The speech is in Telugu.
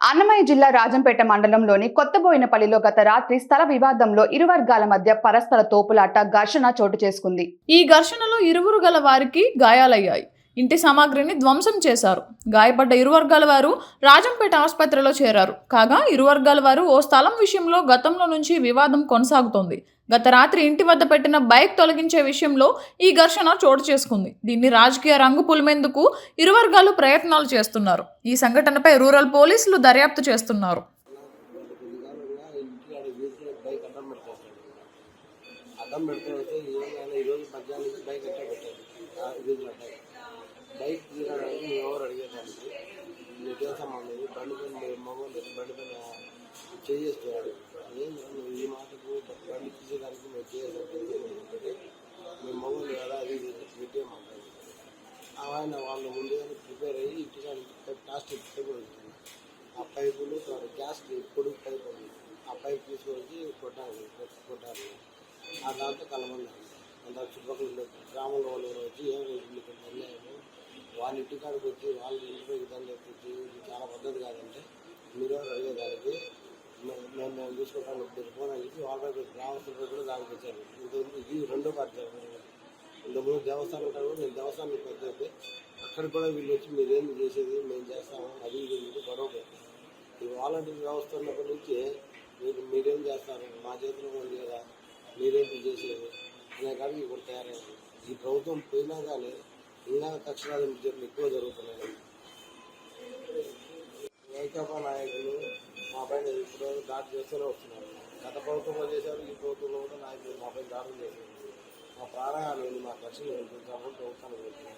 అన్నమయ్య జిల్లా రాజంపేట మండలంలోని కొత్తబోయినపల్లిలో గత రాత్రి స్థల వివాదంలో ఇరు వర్గాల మధ్య పరస్పర తోపులాట ఘర్షణ చోటు చేసుకుంది. ఈ ఘర్షణలో ఇరువురు గల వారికి గాయాలయ్యాయి. ఇంటి సామాగ్రిని ధ్వంసం చేశారు. గాయపడ్డ ఇరు వర్గాల వారు రాజంపేట ఆసుపత్రిలో చేరారు. కాగా ఇరు వర్గాల వారు ఓ స్థలం విషయంలో గతంలో నుంచి వివాదం కొనసాగుతోంది. గత రాత్రి ఇంటి వద్ద పెట్టిన బైక్ తొలగించే విషయంలో ఈ ఘర్షణ చోటు చేసుకుంది. దీన్ని రాజకీయ రంగు పులిమేందుకు ఇరు వర్గాలు ప్రయత్నాలు చేస్తున్నారు. ఈ సంఘటనపై రూరల్ పోలీసులు దర్యాప్తు చేస్తున్నారు. బైక్ తీయడానికి ఎవరు అడిగేదానికి నీకే సంబంధం బండి పైన మగవాళ్ళు బండి పైన చేస్తున్నాడు. నువ్వు ఈ మాటకు బండి తీసేదానికి మేము చేయాలంటే మేము మగవాళ్ళు కదా అది పెట్టేయమంటారు. ఆయన వాళ్ళు ముందుగానే ప్రిపేర్ అయ్యి ఇంటికి ప్లాస్టిక్ పైపులు వచ్చింది. ఆ పైపులు గ్యాస్ పొడుగు పైపు ఉంది. ఆ పైపు తీసుకొచ్చి కొట్టాలి. ఆ దాంతో కలమంది అంత చుట్టుపక్కల గ్రామంలో వాళ్ళు వచ్చి ఏం అన్యాయం వాళ్ళ ఇంటికాడికి వచ్చి వాళ్ళ ఇంటిపై విధాలు తెప్పించి ఇది చాలా పద్ధతి కాదంటే మీరు అడిగేదానికి మేము చూసుకోవడానికి మీరు ఫోన్ అని చెప్పి వాళ్ళపై గ్రామస్తులపై కూడా దానికి వచ్చారు. ఇది రెండో పార్టీ. ఇంతకుముందు దేవస్థానం కాదు నేను దేవస్థానం పెద్దయితే అక్కడికి కూడా వీళ్ళు వచ్చి మీరేం చేసేది మేము చేస్తాము అది ఇది గొడవ పెట్టారు. ఈ వాలంటీర్ వ్యవస్థ ఉన్నప్పటి నుంచి మీరేం చేస్తారు మా చేతిలో ఉంది కదా మీరేంటి చేసేది అనే కాడికి ఇప్పుడు తయారైంది. ఈ ప్రభుత్వం పోయినా కానీ ఇంకా కక్షరాలు ఎక్కువ జరుగుతున్నాయి. వైకాపా నాయకులు మా పైన ఇప్పుడు దాడి చేస్తూనే వస్తున్నారు. గత ప్రభుత్వంలో చేశారు, ఈ ప్రభుత్వంలో కూడా నాయకులు మా పైన దాడులు చేశారు. మా ప్రాణాలు మా కక్షలు ప్రభుత్వానికి